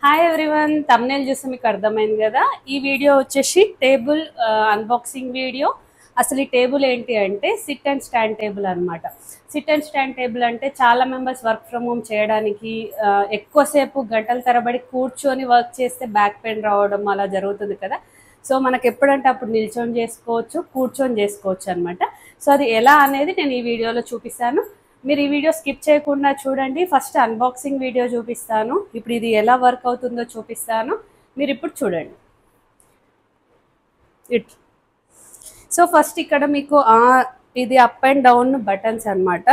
Hi everyone, thumbnail చూస్తే మీకు అర్థమైంది కదా. ఈ వీడియో వచ్చేసి టేబుల్ అన్బాక్సింగ్ వీడియో. అసలు ఈ టేబుల్ ఏంటి అంటే సిట్ అండ్ స్టాండ్ టేబుల్ అనమాట. సిట్ అండ్ స్టాండ్ టేబుల్ అంటే చాలా మెంబర్స్ వర్క్ ఫ్రమ్ హోమ్ చేయడానికి ఎక్కువసేపు గంటల తరబడి కూర్చొని వర్క్ చేస్తే బ్యాక్ పెయిన్ రావడం అలా జరుగుతుంది కదా. సో మనకు ఎప్పుడంటే అప్పుడు నిల్చొని చేసుకోవచ్చు, కూర్చొని చేసుకోవచ్చు అనమాట. సో అది ఎలా అనేది నేను ఈ వీడియోలో చూపిస్తాను. మీరు ఈ వీడియో స్కిప్ చేయకుండా చూడండి. ఫస్ట్ అన్బాక్సింగ్ వీడియో చూపిస్తాను, ఇప్పుడు ఇది ఎలా వర్క్ అవుతుందో చూపిస్తాను, మీరు ఇప్పుడు చూడండి. సో ఫస్ట్ ఇక్కడ మీకు ఇది అప్ అండ్ డౌన్ బటన్స్ అనమాట.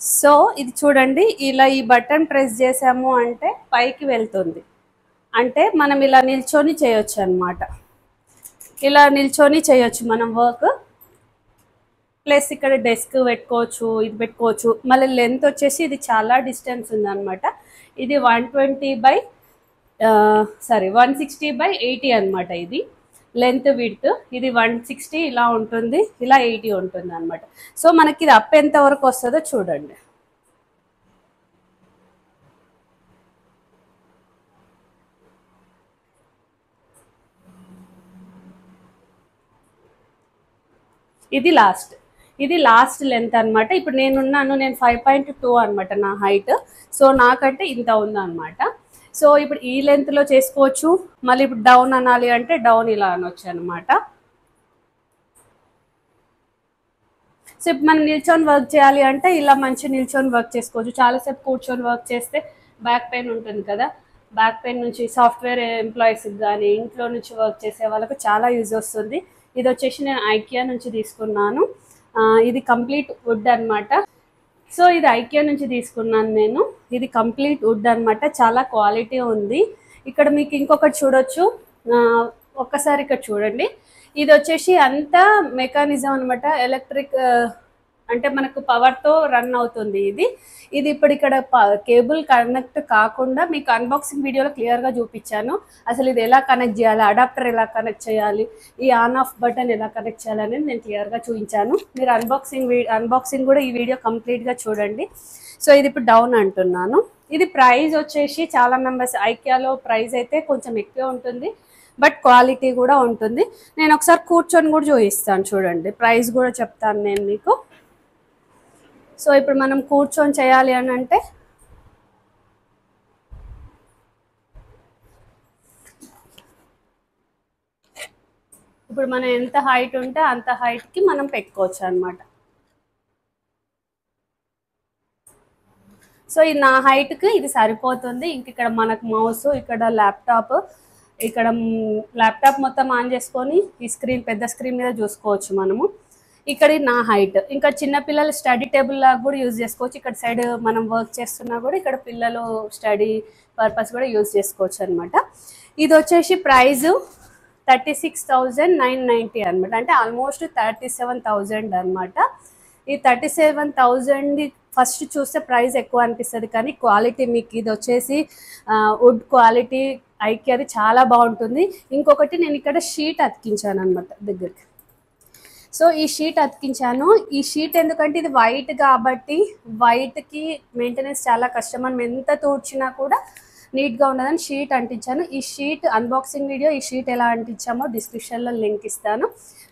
సో ఇది చూడండి, ఇలా ఈ బటన్ ప్రెస్ చేసాము అంటే పైకి వెళ్తుంది. అంటే మనం ఇలా నిల్చొని చేయొచ్చు అనమాట. ఇలా నిల్చొని చేయొచ్చు మనం వర్క్. ప్లస్ ఇక్కడ డెస్క్ పెట్టుకోవచ్చు, ఇది పెట్టుకోవచ్చు. మళ్ళీ లెంత్ వచ్చేసి ఇది చాలా డిస్టెన్స్ ఉందన్నమాట. ఇది 160/80 అనమాట. ఇది లెంత్ విడ్త్. ఇది 160 ఇలా ఉంటుంది, ఇలా 80 ఉంటుంది అనమాట. సో మనకి ఇది అప్ ఎంత వరకు వస్తుందో చూడండి. ఇది లాస్ట్ లెంత్ అనమాట. ఇప్పుడు నేను 5.2 అనమాట నా హైట్. సో నాకంటే ఇంత ఉందన్నమాట. సో ఇప్పుడు ఈ లెంత్లో చేసుకోవచ్చు. మళ్ళీ ఇప్పుడు డౌన్ అనాలి అంటే డౌన్ ఇలా అనొచ్చు అనమాట. సో ఇప్పుడు మనం నిల్చొని వర్క్ చేయాలి అంటే ఇలా మంచి నిల్చొని వర్క్ చేసుకోవచ్చు. చాలాసేపు కూర్చొని వర్క్ చేస్తే బ్యాక్ పెయిన్ ఉంటుంది కదా. బ్యాక్ పెయిన్ నుంచి సాఫ్ట్వేర్ ఎంప్లాయీస్కి కానీ ఇంట్లో నుంచి వర్క్ చేసే వాళ్ళకు చాలా యూజ్ వస్తుంది. ఇది వచ్చేసి నేను ఐకియా నుంచి తీసుకున్నాను. ఇది కంప్లీట్ వుడ్ అనమాట. సో ఇది ఐకియా నుంచి తీసుకున్నాను నేను. ఇది కంప్లీట్ వుడ్ అనమాట, చాలా క్వాలిటీ ఉంది. ఇక్కడ మీకు ఇంకొకటి చూడొచ్చు, ఒక్కసారి ఇక్కడ చూడండి. ఇది వచ్చేసి అంతా మెకానిజం అనమాట, ఎలక్ట్రిక్ అంటే మనకు పవర్తో రన్ అవుతుంది. ఇది ఇప్పుడు ఇక్కడ కేబుల్ కనెక్ట్ కాకుండా మీకు అన్బాక్సింగ్ వీడియోలో క్లియర్గా చూపించాను. అసలు ఇది ఎలా కనెక్ట్ చేయాలి, అడాప్టర్ ఎలా కనెక్ట్ చేయాలి, ఈ ఆన్ ఆఫ్ బటన్ ఎలా కనెక్ట్ చేయాలనేది నేను క్లియర్గా చూపించాను. మీరు అన్బాక్సింగ్ కూడా ఈ వీడియో కంప్లీట్గా చూడండి. సో ఇది ఇప్పుడు డౌన్ అంటున్నాను. ఇది ప్రైస్ వచ్చేసి చాలా మెంబర్స్ ఐకియాలో ప్రైస్ అయితే కొంచెం ఎక్కువ ఉంటుంది, బట్ క్వాలిటీ కూడా ఉంటుంది. నేను ఒకసారి కూర్చొని కూడా చూపిస్తాను చూడండి, ప్రైస్ కూడా చెప్తాను నేను మీకు. సో ఇప్పుడు మనం కూర్చొని చేయాలి అని అంటే ఇప్పుడు మనం ఎంత హైట్ ఉంటే అంత హైట్కి మనం పెట్టుకోవచ్చు అనమాట. సో ఇది నా హైట్కి ఇది సరిపోతుంది. ఇంక ఇక్కడ మనకు మౌస్, ఇక్కడ ల్యాప్టాప్ మొత్తం ఆన్ చేసుకొని ఈ స్క్రీన్, పెద్ద స్క్రీన్ మీద చూసుకోవచ్చు మనము. ఇక్కడ నా హైట్. ఇంకా చిన్నపిల్లలు స్టడీ టేబుల్ లాగా కూడా యూజ్ చేసుకోవచ్చు. ఇక్కడ సైడ్ మనం వర్క్ చేస్తున్నా కూడా ఇక్కడ పిల్లలు స్టడీ పర్పస్ కూడా యూజ్ చేసుకోవచ్చు అనమాట. ఇది వచ్చేసి ప్రైజు 36,990 అనమాట. అంటే ఆల్మోస్ట్ 37,000 అనమాట. ఈ 37,000 ఫస్ట్ చూస్తే ప్రైస్ ఎక్కువ అనిపిస్తుంది, కానీ క్వాలిటీ మీకు ఇది వచ్చేసి వుడ్ క్వాలిటీ ఐకియాది చాలా బాగుంటుంది. ఇంకొకటి నేను ఇక్కడ షీట్ అతికించాను అనమాట దగ్గరికి. సో ఈ షీట్ అతికించాను. ఈ షీట్ ఎందుకంటే ఇది వైట్ కాబట్టి వైట్కి మెయింటెనెన్స్ చాలా కష్టం. మనం ఎంత తూడ్చినా కూడా నీట్గా ఉండదని షీట్ అంటించాను. ఈ షీట్ అన్బాక్సింగ్ వీడియో ఈ షీట్ ఎలా అంటించామో డిస్క్రిప్షన్లో లింక్ ఇస్తాను,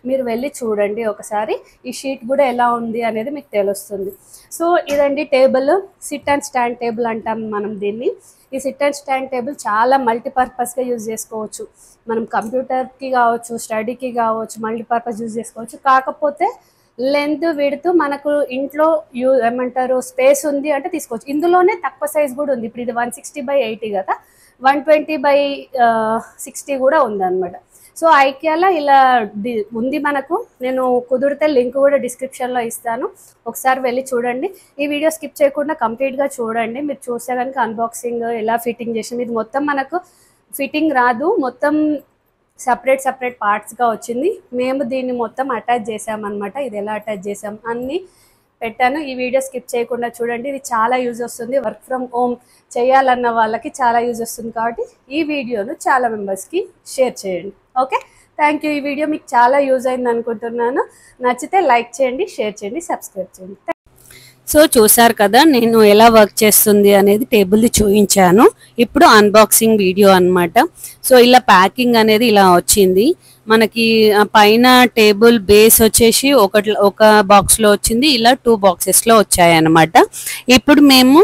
మీరు వెళ్ళి చూడండి ఒకసారి. ఈ షీట్ కూడా ఎలా ఉంది అనేది మీకు తెలుస్తుంది. సో ఇదండి table, SIT and stand table అంటాం మనం దీన్ని. ఈ సిట్ అండ్ స్టాండ్ టేబుల్ చాలా మల్టీపర్పస్గా యూజ్ చేసుకోవచ్చు. మనం కంప్యూటర్కి కావచ్చు, స్టడీకి కావచ్చు, మల్టీపర్పస్ యూజ్ చేసుకోవచ్చు. కాకపోతే లెంత్ విడ్త్ మనకు ఇంట్లో ఏమంటారు స్పేస్ ఉంది అంటే తీసుకోవచ్చు. ఇందులోనే తక్కువ సైజ్ కూడా ఉంది. ఇప్పుడు ఇది 160/80 కదా, 120/60 కూడా ఉందన్నమాట. సో ఐకియాలో ఇలా ఉంది మనకు. నేను కుదిరితే లింక్ కూడా డిస్క్రిప్షన్లో ఇస్తాను, ఒకసారి వెళ్ళి చూడండి. ఈ వీడియో స్కిప్ చేయకుండా కంప్లీట్గా చూడండి. మీరు చూస్తే కనుక అన్బాక్సింగ్ ఎలా ఫిట్టింగ్ చేసాం. ఇది మొత్తం మనకు ఫిట్టింగ్ రాదు, మొత్తం సపరేట్ పార్ట్స్గా వచ్చింది. మేము దీన్ని మొత్తం అటాచ్ చేసామన్నమాట. ఇది ఎలా అటాచ్ చేసాం అన్నీ పెట్టాను. ఈ వీడియో స్కిప్ చేయకుండా చూడండి, ఇది చాలా యూజ్ వస్తుంది. వర్క్ ఫ్రమ్ హోమ్ చేయాలన్న వాళ్ళకి చాలా యూజ్ వస్తుంది కాబట్టి ఈ వీడియోను చాలా మెంబర్స్కి షేర్ చేయండి. Okay, thank you. ఈ వీడియో మీకు చాలా యూజ్ అయింది అనుకుంటున్నాను. నచ్చితే లైక్ చేయండి, షేర్ చేయండి, సబ్స్క్రైబ్ చేయండి. సో చూసారు కదా నేను ఎలా వర్క్ చేస్తుంది అనేది టేబుల్ది చూపించాను. ఇప్పుడు అన్బాక్సింగ్ వీడియో అన్నమాట. సో ఇలా ప్యాకింగ్ అనేది ఇలా వచ్చింది మనకి. పైన టేబుల్ బేస్ వచ్చేసి ఒక బాక్స్లో వచ్చింది, ఇలా 2 బాక్సెస్లో వచ్చాయి అన్నమాట. ఇప్పుడు మేము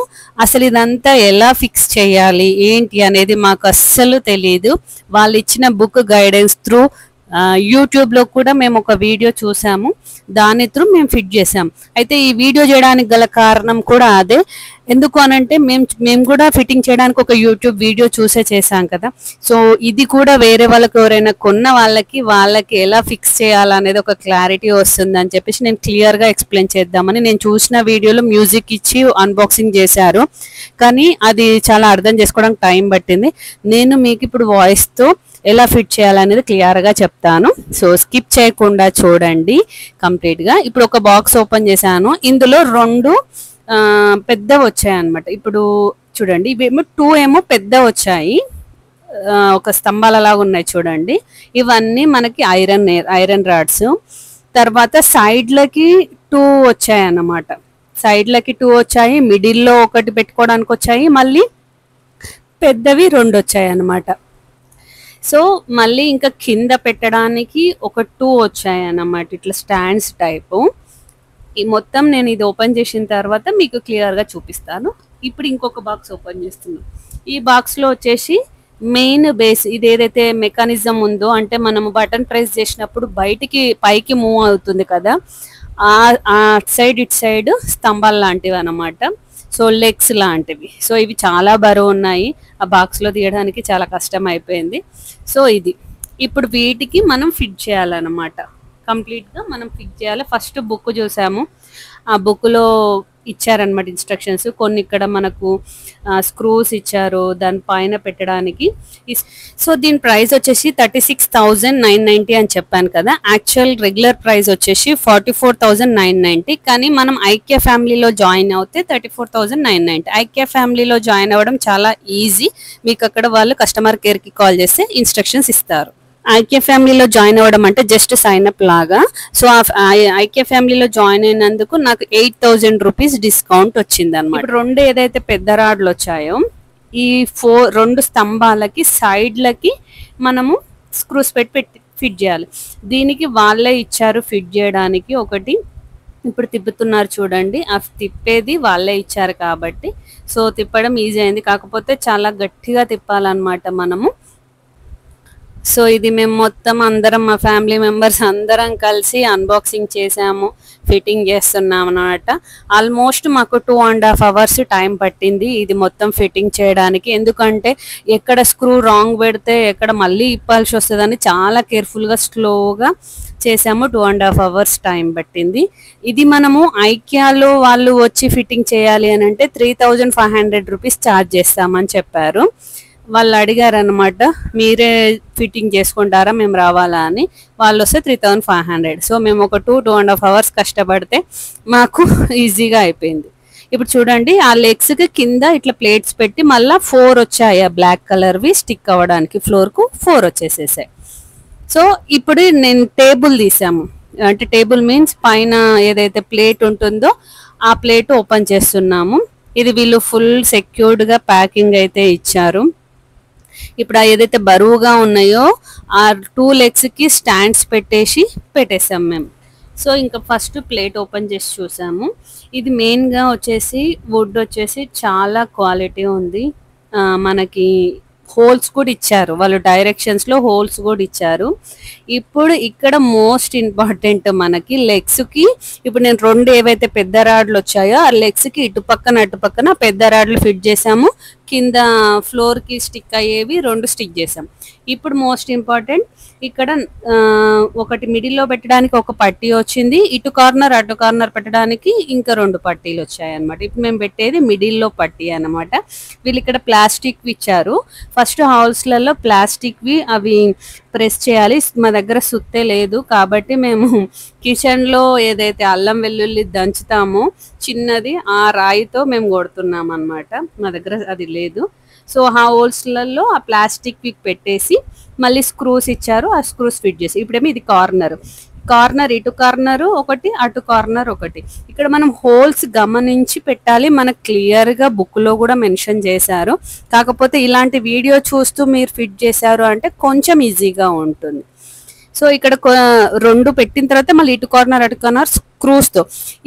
అసలు ఇదంతా ఎలా ఫిక్స్ చేయాలి ఏంటి అనేది మాకు అస్సలు తెలియదు. వాళ్ళు ఇచ్చిన బుక్ గైడెన్స్ త్రూ యూట్యూబ్లో కూడా మేము ఒక వీడియో చూసాము, దాని త్రూ మేము ఫిట్ చేసాం. అయితే ఈ వీడియో చేయడానికి గల కారణం కూడా అదే. ఎందుకు అనంటే మేము కూడా ఫిట్టింగ్ చేయడానికి ఒక యూట్యూబ్ వీడియో చూసే చేసాం కదా. సో ఇది కూడా వేరే వాళ్ళకి ఎవరైనా కొన్న వాళ్ళకి ఎలా ఫిక్స్ చేయాలనేది ఒక క్లారిటీ వస్తుంది అని చెప్పేసి నేను క్లియర్గా ఎక్స్ప్లెయిన్ చేద్దామని. నేను చూసిన వీడియోలో మ్యూజిక్ ఇచ్చి అన్బాక్సింగ్ చేశారు, కానీ అది చాలా అర్థం చేసుకోవడానికి టైం పట్టింది. నేను మీకు ఇప్పుడు వాయిస్తో ఎలా ఫిట్ చేయాలనేది క్లియర్గా చెప్తాను. సో స్కిప్ చేయకుండా చూడండి కంప్లీట్గా. ఇప్పుడు ఒక బాక్స్ ఓపెన్ చేశాను, ఇందులో 2 పెద్దవి వచ్చాయి అన్నమాట. ఇప్పుడు చూడండి ఇవేమో 2 ఏమో పెద్ద వచ్చాయి, ఒక స్తంభాల లాగా ఉన్నాయి చూడండి. ఇవన్నీ మనకి ఐరన్ రాడ్స్. తర్వాత సైడ్లకి 2 వచ్చాయి అన్నమాట. సైడ్లకి 2 వచ్చాయి, మిడిల్లో ఒకటి పెట్టుకోవడానికి వచ్చాయి, మళ్ళీ పెద్దవి 2 వచ్చాయి అన్నమాట. సో మళ్ళీ ఇంకా కింద పెట్టడానికి ఒక 2 వచ్చాయి అన్నమాట, ఇట్లా స్టాండ్స్ టైపు. ఈ మొత్తం నేను ఇది ఓపెన్ చేసిన తర్వాత మీకు క్లియర్గా చూపిస్తాను. ఇప్పుడు ఇంకొక బాక్స్ ఓపెన్ చేస్తున్నాను. ఈ బాక్స్లో వచ్చేసి మెయిన్ బేస్, ఇది ఏదైతే మెకానిజం ఉందో అంటే మనము బటన్ ప్రెస్ చేసినప్పుడు పైకి మూవ్ అవుతుంది కదా, ఆ సైడ్ ఇటు సైడ్ స్తంభాలు లాంటివి అన్నమాట. సో లెగ్స్ లాంటివి. సో ఇవి చాలా బరువు ఉన్నాయి, ఆ బాక్స్లో తీయడానికి చాలా కష్టం అయిపోయింది. సో ఇది ఇప్పుడు వీటికి మనం ఫిట్ చేయాలన్నమాట. కంప్లీట్గా మనం ఫిట్ చేయాలి. ఫస్ట్ బుక్ చూసాము, ఆ బుక్లో ఇచ్చారనమాట ఇన్స్ట్రక్షన్స్. కొన్ని ఇక్కడ మనకు స్క్రూస్ ఇచ్చారు దానిపైన పెట్టడానికి. సో దీని ప్రైస్ వచ్చేసి 36,990 అని చెప్పాను కదా. యాక్చువల్ రెగ్యులర్ ప్రైస్ వచ్చేసి 44,990, కానీ మనం ఐక్య ఫ్యామిలీలో జాయిన్ అవుతే 34,990. ఐక్య ఫ్యామిలీలో జాయిన్ అవ్వడం చాలా ఈజీ. మీకు అక్కడ వాళ్ళు కస్టమర్ కేర్కి కాల్ చేస్తే ఇన్స్ట్రక్షన్స్ ఇస్తారు. ఐక్య ఫ్యామిలీలో జాయిన్ అవ్వడం అంటే జస్ట్ సైన్ అప్ లాగా. సో ఐక్య ఫ్యామిలీలో జాయిన్ అయినందుకు నాకు 8,000 రూపీస్ డిస్కౌంట్ వచ్చింది అనమాట. ఇప్పుడు 2 ఏదైతే పెద్ద రాడ్లు వచ్చాయో ఈ 2 స్తంభాలకి సైడ్లకి మనము స్క్రూస్ పెట్టి ఫిట్ చేయాలి. దీనికి వాళ్ళే ఇచ్చారు ఫిట్ చేయడానికి ఒకటి. ఇప్పుడు తిప్పుతున్నారు చూడండి, ఆ తిప్పేది వాళ్ళే ఇచ్చారు కాబట్టి సో తిప్పడం ఈజీ అయింది. కాకపోతే చాలా గట్టిగా తిప్పాలన్నమాట మనము. సో ఇది మేము మొత్తం అందరం మా ఫ్యామిలీ మెంబర్స్ అందరం కలిసి అన్బాక్సింగ్ చేసాము, ఫిట్టింగ్ చేస్తున్నాం అన్నమాట. ఆల్మోస్ట్ మాకు 2.5 hours టైం పట్టింది ఇది మొత్తం ఫిట్టింగ్ చేయడానికి. ఎందుకంటే ఎక్కడ స్క్రూ రాంగ్ పెడితే ఎక్కడ మళ్ళీ ఇప్పాల్సి వస్తుందని చాలా కేర్ఫుల్గా స్లోగా చేసాము. 2.5 hours టైం పట్టింది. ఇది మనము ఐక్యాలో వాళ్ళు వచ్చి ఫిట్టింగ్ చేయాలి అని అంటే 3,500 రూపీస్ ఛార్జ్ చేస్తామని చెప్పారు. వాళ్ళు అడిగారు అనమాట, మీరే ఫిట్టింగ్ చేసుకుంటారా మేము రావాలా అని. వాళ్ళు వస్తే 3,500. సో మేము ఒక 2.5 hours కష్టపడితే మాకు ఈజీగా అయిపోయింది. ఇప్పుడు చూడండి ఆ లెగ్స్కి కింద ఇట్లా ప్లేట్స్ పెట్టి మళ్ళీ 4 వచ్చాయి బ్లాక్ కలర్వి స్టిక్ అవ్వడానికి. ఫ్లోర్కు 4 వచ్చేసేసాయి. సో ఇప్పుడు నేను టేబుల్ తీసాము, అంటే టేబుల్ మీన్స్ పైన ఏదైతే ప్లేట్ ఉంటుందో ఆ ప్లేట్ ఓపెన్ చేస్తున్నాము. ఇది వీళ్ళు ఫుల్ సెక్యూర్డ్గా ప్యాకింగ్ అయితే ఇచ్చారు. ఇప్పుడు ఏదైతే బరువుగా ఉన్నాయో ఆ 2 లెగ్స్కి స్టాండ్స్ పెట్టేసాం మేము. సో ఇంకా ఫస్ట్ ప్లేట్ ఓపెన్ చేసి చూసాము. ఇది మెయిన్గా వచ్చేసి వుడ్ వచ్చేసి చాలా క్వాలిటీ ఉంది. మనకి హోల్స్ కూడా ఇచ్చారు, వాళ్ళు డైరెక్షన్స్లో హోల్స్ కూడా ఇచ్చారు. ఇప్పుడు ఇక్కడ మోస్ట్ ఇంపార్టెంట్ మనకి లెగ్స్కి, ఇప్పుడు నేను 2 ఏవైతే పెద్ద రాడ్లు వచ్చాయో ఆ లెగ్స్కి ఇటు పక్కన పెద్ద రాడ్లు ఫిట్ చేసాము. కింద ఫ్లోర్కి స్టిక్ అయ్యేవి 2 స్టిక్ చేసాం. ఇప్పుడు మోస్ట్ ఇంపార్టెంట్ ఇక్కడ ఒకటి మిడిల్లో పెట్టడానికి ఒక పట్టీ వచ్చింది, ఇటు కార్నర్ అటు కార్నర్ పెట్టడానికి ఇంకా 2 పట్టీలు వచ్చాయి అనమాట. ఇప్పుడు మేము పెట్టేది మిడిల్లో పట్టీ అనమాట. వీళ్ళు ఇక్కడ ప్లాస్టిక్వి ఇచ్చారు. ఫస్ట్ హౌస్లలో ప్లాస్టిక్వి అవి ప్రెస్ చేయాలి. మా దగ్గర సుత్తే లేదు కాబట్టి మేము కిచెన్లో ఏదైతే అల్లం వెల్లుల్లి దంచుతామో చిన్నది ఆ రాయితో మేము కొడుతున్నాం అనమాట. మా దగ్గర అది లేదు. సో ఆ హోల్స్లలో ఆ ప్లాస్టిక్ పెట్టేసి మళ్ళీ స్క్రూస్ ఇచ్చారు, ఆ స్క్రూస్ ఫిట్ చేసి ఇప్పుడేమో ఇది కార్నర్ ఇటు కార్నర్ ఒకటి, అటు కార్నర్ ఒకటి. ఇక్కడ మనం హోల్స్ గమనించి పెట్టాలి, మనకు క్లియర్గా బుక్లో కూడా మెన్షన్ చేశారు. కాకపోతే ఇలాంటి వీడియో చూస్తూ మీరు ఫిట్ చేశారు అంటే కొంచెం ఈజీగా ఉంటుంది. సో ఇక్కడ 2 పెట్టిన తర్వాత మళ్ళీ ఇటు కార్నర్ అటు కార్నర్ స్క్రూస్తో,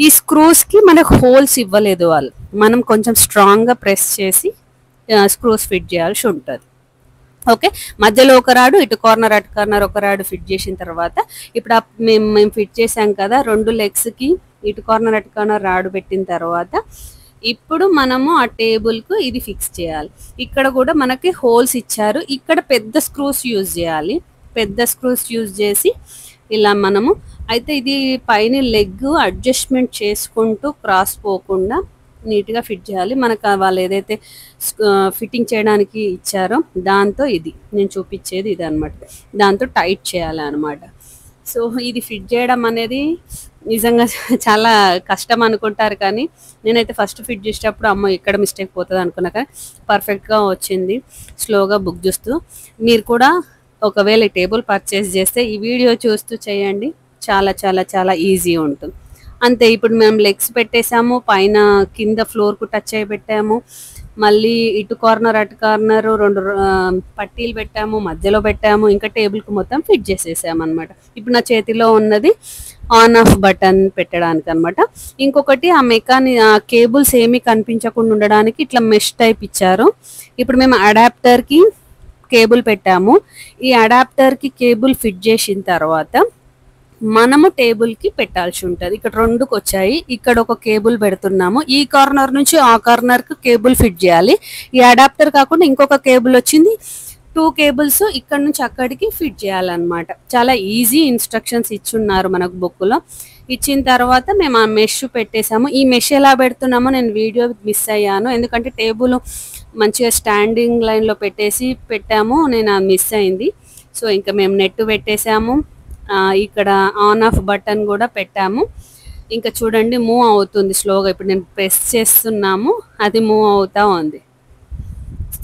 ఈ స్క్రూస్కి మనకు హోల్స్ ఇవ్వలేదు వాళ్ళు, మనం కొంచెం స్ట్రాంగ్గా ప్రెస్ చేసి స్క్రూస్ ఫిట్ చేయాల్సి ఉంటుంది. ఓకే, మధ్యలో ఒక రాడు, ఇటు కార్నర్ అటు కార్నర్ ఒక రాడు ఫిట్ చేసిన తర్వాత ఇప్పుడు మేము ఫిట్ చేసాం కదా 2 లెగ్స్కి ఇటు కార్నర్ అటు కార్నర్ రాడు పెట్టిన తర్వాత ఇప్పుడు మనము ఆ టేబుల్కు ఇది ఫిక్స్ చేయాలి. ఇక్కడ కూడా మనకి హోల్స్ ఇచ్చారు, ఇక్కడ పెద్ద స్క్రూస్ యూజ్ చేయాలి. పెద్ద స్క్రూస్ యూజ్ చేసి ఇలా మనము అయితే ఇది పైన లెగ్ అడ్జస్ట్మెంట్ చేసుకుంటూ క్రాస్ పోకుండా నీట్గా ఫిట్ చేయాలి. మనకు వాళ్ళు ఏదైతే ఫిట్టింగ్ చేయడానికి ఇచ్చారో దాంతో ఇది నేను చూపించేది ఇది అనమాట, దాంతో టైట్ చేయాలి అనమాట. సో ఇది ఫిట్ చేయడం అనేది నిజంగా చాలా కష్టం అనుకుంటారు, కానీ నేనైతే ఫస్ట్ ఫిట్ చేసేటప్పుడు అమ్మో ఇక్కడ మిస్టేక్ పోతుంది అనుకున్నా, కానీ పర్ఫెక్ట్గా వచ్చింది స్లోగా బుక్ చూస్తూ. మీరు కూడా ఒకవేళ ఈ టేబుల్ పర్చేస్ చేస్తే ఈ వీడియో చూస్తూ చేయండి, చాలా చాలా చాలా ఈజీ ఉంటుంది. అంతే, ఇప్పుడు మేము లెగ్స్ పెట్టేసాము, పైన కింద ఫ్లోర్కు టచ్ అయ్యి పెట్టాము, మళ్ళీ ఇటు కార్నర్ అటు కార్నర్ 2 పట్టీలు పెట్టాము, మధ్యలో పెట్టాము, ఇంకా టేబుల్కి మొత్తం ఫిట్ చేసేసాము అనమాట. ఇప్పుడు నా చేతిలో ఉన్నది ఆన్ ఆఫ్ బటన్ పెట్టడానికి అనమాట. ఇంకొకటి ఆ కేబుల్స్ ఏమీ కనిపించకుండా ఉండడానికి ఇట్లా మెష్ టైప్ ఇచ్చారు. ఇప్పుడు మేము అడాప్టర్కి కేబుల్ పెట్టాము, ఈ అడాప్టర్కి కేబుల్ ఫిట్ చేసిన తర్వాత మనము టేబుల్కి పెట్టాల్సి ఉంటుంది. ఇక్కడ 2కి వచ్చాయి, ఇక్కడ ఒక కేబుల్ పెడుతున్నాము, ఈ కార్నర్ నుంచి ఆ కార్నర్కి కేబుల్ ఫిట్ చేయాలి. ఈ అడాప్టర్ కాకుండా ఇంకొక కేబుల్ వచ్చింది, 2 కేబుల్స్ ఇక్కడ నుంచి అక్కడికి ఫిట్ చేయాలన్నమాట. చాలా ఈజీ ఇన్స్ట్రక్షన్స్ ఇచ్చున్నారు మనకు బుక్లో. ఇచ్చిన తర్వాత మేము ఆ మెష్ పెట్టేసాము. ఈ మెష్ ఎలా పెడుతున్నామో నేను వీడియో మిస్ అయ్యాను, ఎందుకంటే టేబుల్ మంచిగా స్టాండింగ్ లైన్లో పెట్టాము, నేను అది మిస్ అయింది. సో ఇంకా మేము నెట్ పెట్టేసాము, ఇక్కడ ఆన్ ఆఫ్ బటన్ కూడా పెట్టాము. ఇంకా చూడండి మూవ్ అవుతుంది స్లోగా, ఇప్పుడు నేను ప్రెస్ చేస్తున్నాము అది మూవ్ అవుతూ ఉంది.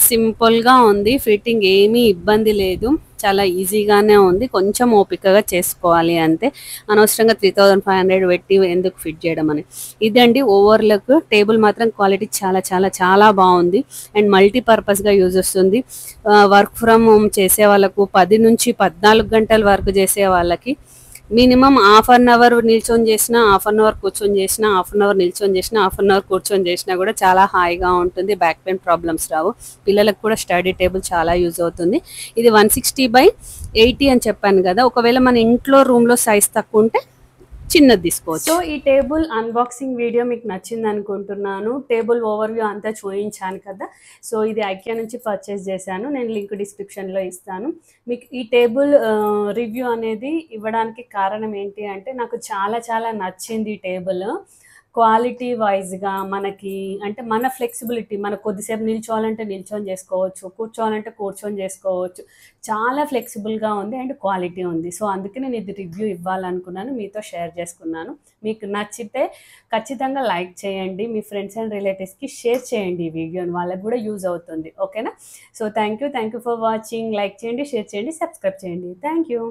సింపుల్గా ఉంది, ఫిట్టింగ్ ఏమీ ఇబ్బంది లేదు, చాలా ఈజీగానే ఉంది. కొంచెం ఓపికగా చేసుకోవాలి అంతే, అనవసరంగా 3500 పెట్టి ఎందుకు ఫిట్ చేయడం అని. ఇదండి ఓవర్లుక్. టేబుల్ మాత్రం క్వాలిటీ చాలా చాలా చాలా బాగుంది అండ్ మల్టీపర్పస్గా యూజ్ వస్తుంది. వర్క్ ఫ్రమ్ హోమ్ చేసే వాళ్ళకు, 10 నుంచి 14 గంటల వర్క్ చేసే వాళ్ళకి మినిమం ½ అన్ అవర్ నిల్చొని చేసినా, ½ అన్ అవర్ కూర్చొని చేసినా, ½ అన్ అవర్ నిల్చొని చేసినా, ½ అన్ అవర్ కూర్చొని చేసినా కూడా చాలా హాయిగా ఉంటుంది. బ్యాక్ పెయిన్ ప్రాబ్లమ్స్ రావు. పిల్లలకు కూడా స్టడీ టేబుల్ చాలా యూజ్ అవుతుంది. ఇది 160/80 అని చెప్పాను కదా, ఒకవేళ మన ఇంట్లో రూమ్లో సైజ్ తక్కువ ఉంటే చిన్నది తీసుకోవచ్చు. సో ఈ టేబుల్ అన్బాక్సింగ్ వీడియో మీకు నచ్చింది అనుకుంటున్నాను. టేబుల్ ఓవర్వ్యూ అంతా చూపించాను కదా. సో ఇది ఐకియా నుంచి పర్చేస్ చేశాను, నేను లింక్ డిస్క్రిప్షన్లో ఇస్తాను. మీకు ఈ టేబుల్ రివ్యూ అనేది ఇవ్వడానికి కారణం ఏంటి అంటే, నాకు చాలా చాలా నచ్చింది ఈ టేబుల్. క్వాలిటీ వైజ్గా మనకి అంటే మన ఫ్లెక్సిబిలిటీ, మన కొద్దిసేపు నిల్చోవాలంటే నిల్చొని చేసుకోవచ్చు, కూర్చోవాలంటే కూర్చొని చేసుకోవచ్చు, చాలా ఫ్లెక్సిబుల్గా ఉంది అండ్ క్వాలిటీ ఉంది. సో అందుకే నేను ఇది రివ్యూ ఇవ్వాలనుకున్నాను, మీతో షేర్ చేసుకున్నాను. మీకు నచ్చితే ఖచ్చితంగా లైక్ చేయండి, మీ ఫ్రెండ్స్ అండ్ రిలేటివ్స్కి షేర్ చేయండి ఈ వీడియోని, వాళ్ళకి కూడా యూజ్ అవుతుంది. ఓకేనా? So thank you for watching. Like చేయండి, షేర్ చేయండి, సబ్స్క్రైబ్ చేయండి. Thank you.